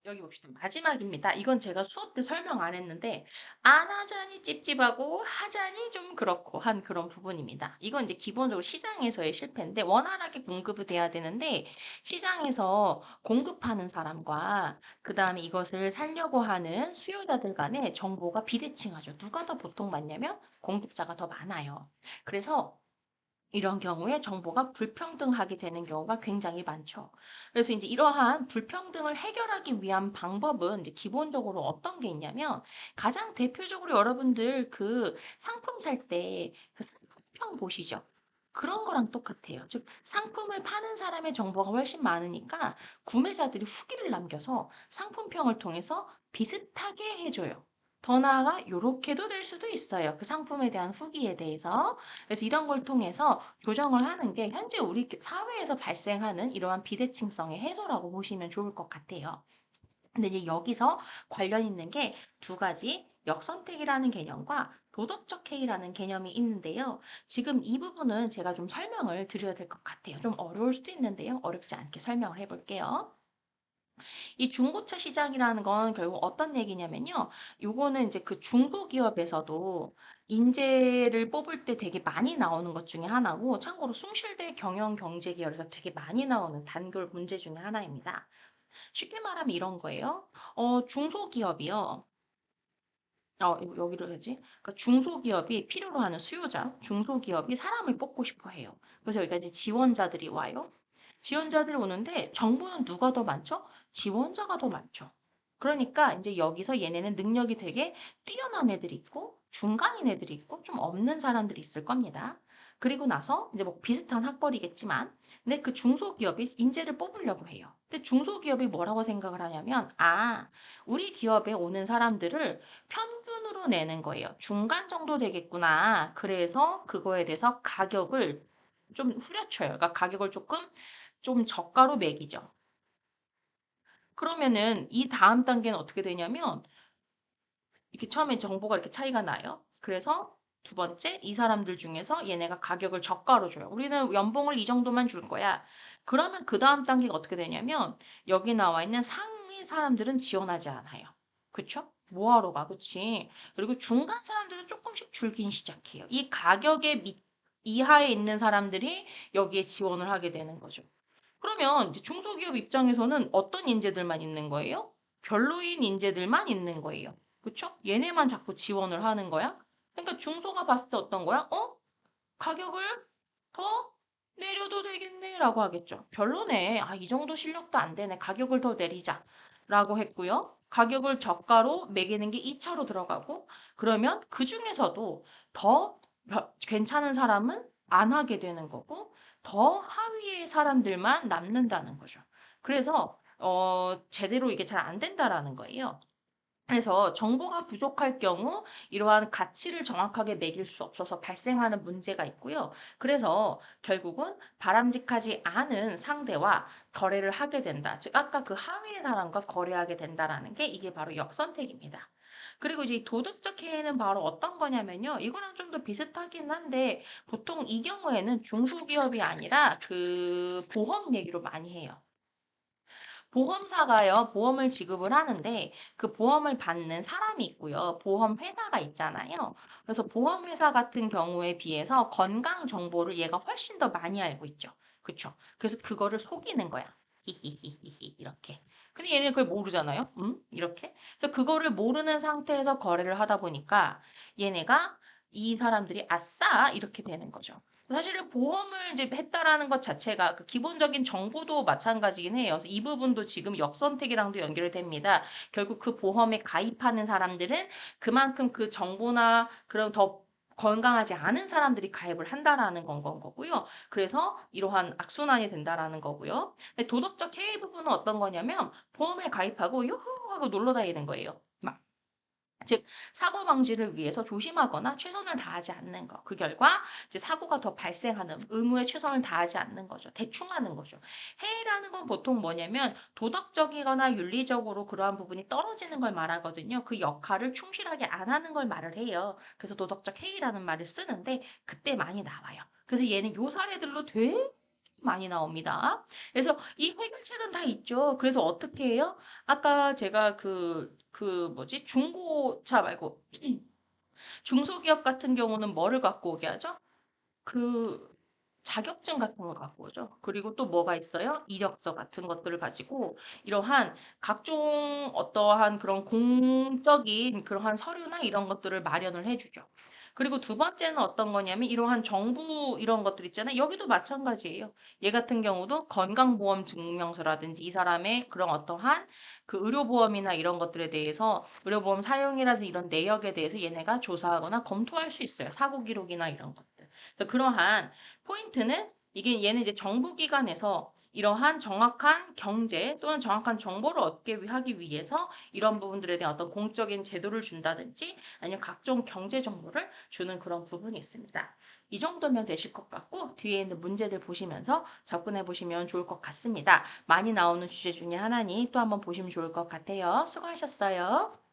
여기 봅시다. 마지막입니다. 이건 제가 수업 때 설명 안 했는데, 안 하자니 찝찝하고 하자니 좀 그렇고 한 그런 부분입니다. 이건 이제 기본적으로 시장에서의 실패인데, 원활하게 공급이 돼야 되는데, 시장에서 공급하는 사람과 그 다음에 이것을 살려고 하는 수요자들 간에 정보가 비대칭하죠. 누가 더 보통 많냐면 공급자가 더 많아요. 그래서 이런 경우에 정보가 불평등하게 되는 경우가 굉장히 많죠. 그래서 이제 이러한 불평등을 해결하기 위한 방법은 이제 기본적으로 어떤 게 있냐면 가장 대표적으로 여러분들 그 상품 살 때 그 상품평 보시죠. 그런 거랑 똑같아요. 즉, 상품을 파는 사람의 정보가 훨씬 많으니까 구매자들이 후기를 남겨서 상품평을 통해서 비슷하게 해줘요. 더 나아가 이렇게도 될 수도 있어요. 그 상품에 대한 후기에 대해서. 그래서 이런 걸 통해서 조정을 하는 게 현재 우리 사회에서 발생하는 이러한 비대칭성의 해소라고 보시면 좋을 것 같아요. 근데 이제 여기서 관련 있는 게 두 가지 역선택이라는 개념과 도덕적 해이라는 개념이 있는데요. 지금 이 부분은 제가 좀 설명을 드려야 될 것 같아요. 좀 어려울 수도 있는데요. 어렵지 않게 설명을 해볼게요. 이 중고차 시장이라는 건 결국 어떤 얘기냐면요. 요거는 이제 그 중소기업에서도 인재를 뽑을 때 되게 많이 나오는 것 중에 하나고, 참고로 숭실대 경영경제계열에서 되게 많이 나오는 단골 문제 중에 하나입니다. 쉽게 말하면 이런 거예요. 중소기업이요. 여기로 해야지. 그러니까 중소기업이 필요로 하는 수요자, 중소기업이 사람을 뽑고 싶어 해요. 그래서 여기까지 지원자들이 와요. 지원자들이 오는데 정보는 누가 더 많죠? 지원자가 더 많죠. 그러니까 이제 여기서 얘네는 능력이 되게 뛰어난 애들이 있고 중간인 애들이 있고 좀 없는 사람들이 있을 겁니다. 그리고 나서 이제 뭐 비슷한 학벌이겠지만 근데 그 중소기업이 인재를 뽑으려고 해요. 근데 중소기업이 뭐라고 생각을 하냐면 우리 기업에 오는 사람들을 평균으로 내는 거예요. 중간 정도 되겠구나. 그래서 그거에 대해서 가격을 좀 후려쳐요. 그러니까 가격을 조금 좀 저가로 매기죠. 그러면은 이 다음 단계는 어떻게 되냐면 이렇게 처음에 정보가 이렇게 차이가 나요. 그래서 두 번째, 이 사람들 중에서 얘네가 가격을 저가로 줘요. 우리는 연봉을 이 정도만 줄 거야. 그러면 그 다음 단계가 어떻게 되냐면 여기 나와 있는 상위 사람들은 지원하지 않아요. 그쵸? 뭐하러 가, 그치? 그리고 중간 사람들은 조금씩 줄긴 시작해요. 이 가격의 이하에 있는 사람들이 여기에 지원을 하게 되는 거죠. 그러면 이제 중소기업 입장에서는 어떤 인재들만 있는 거예요? 별로인 인재들만 있는 거예요. 그쵸? 얘네만 자꾸 지원을 하는 거야. 그러니까 중소가 봤을 때 어떤 거야? 가격을 더 내려도 되겠네 라고 하겠죠. 별로네. 이 정도 실력도 안 되네. 가격을 더 내리자 라고 했고요. 가격을 저가로 매기는 게 2차로 들어가고 그러면 그 중에서도 더 괜찮은 사람은 안 하게 되는 거고 더 하위의 사람들만 남는다는 거죠. 그래서 제대로 이게 잘 안 된다라는 거예요. 그래서 정보가 부족할 경우 이러한 가치를 정확하게 매길 수 없어서 발생하는 문제가 있고요. 그래서 결국은 바람직하지 않은 상대와 거래를 하게 된다. 즉 아까 그 하위의 사람과 거래하게 된다라는 게 이게 바로 역선택입니다. 그리고 이제 이 도덕적 해이는 바로 어떤 거냐면요. 이거랑 좀 더 비슷하긴 한데 보통 이 경우에는 중소기업이 아니라 그 보험 얘기로 많이 해요. 보험사가요, 보험을 지급을 하는데 그 보험을 받는 사람이 있고요. 보험 회사가 있잖아요. 그래서 보험 회사 같은 경우에 비해서 건강 정보를 얘가 훨씬 더 많이 알고 있죠. 그쵸? 그래서 그거를 속이는 거야. 히히히히히 이렇게. 근데 얘는 그걸 모르잖아요. 이렇게. 그래서 그거를 모르는 상태에서 거래를 하다 보니까 얘네가 이 사람들이 아싸 이렇게 되는 거죠. 사실은 보험을 이제 했다라는 것 자체가 그 기본적인 정보도 마찬가지긴 해요. 그래서 이 부분도 지금 역선택이랑도 연결이 됩니다. 결국 그 보험에 가입하는 사람들은 그만큼 그 정보나 그런 더 건강하지 않은 사람들이 가입을 한다라는 건 거고요. 그래서 이러한 악순환이 된다라는 거고요. 근데 도덕적 해이 부분은 어떤 거냐면 보험에 가입하고 유후 하고 놀러 다니는 거예요. 즉 사고 방지를 위해서 조심하거나 최선을 다하지 않는 것. 그 결과 이제 사고가 더 발생하는 의무에 최선을 다하지 않는 거죠. 대충 하는 거죠. 해이라는 건 보통 뭐냐면 도덕적이거나 윤리적으로 그러한 부분이 떨어지는 걸 말하거든요. 그 역할을 충실하게 안 하는 걸 말을 해요. 그래서 도덕적 해이라는 말을 쓰는데 그때 많이 나와요. 그래서 얘는 요 사례들로 되게 많이 나옵니다. 그래서 이 해결책은 다 있죠. 그래서 어떻게 해요? 아까 제가 그 뭐지? 중고차 말고 중소기업 같은 경우는 뭐를 갖고 오게 하죠? 그 자격증 같은 걸 갖고 오죠. 그리고 또 뭐가 있어요? 이력서 같은 것들을 가지고 이러한 각종 어떠한 그런 공적인 그러한 서류나 이런 것들을 마련을 해주죠. 그리고 두 번째는 어떤 거냐면 이러한 정부 이런 것들 있잖아요. 여기도 마찬가지예요. 얘 같은 경우도 건강보험 증명서라든지 이 사람의 그런 어떠한 그 의료보험이나 이런 것들에 대해서 의료보험 사용이라든지 이런 내역에 대해서 얘네가 조사하거나 검토할 수 있어요. 사고 기록이나 이런 것들. 그래서 그러한 포인트는 이게 얘는 이제 정부기관에서 이러한 정확한 경제 또는 정확한 정보를 얻게 하기 위해서 이런 부분들에 대한 어떤 공적인 제도를 준다든지 아니면 각종 경제 정보를 주는 그런 부분이 있습니다. 이 정도면 되실 것 같고 뒤에 있는 문제들 보시면서 접근해 보시면 좋을 것 같습니다. 많이 나오는 주제 중에 하나니 또 한번 보시면 좋을 것 같아요. 수고하셨어요.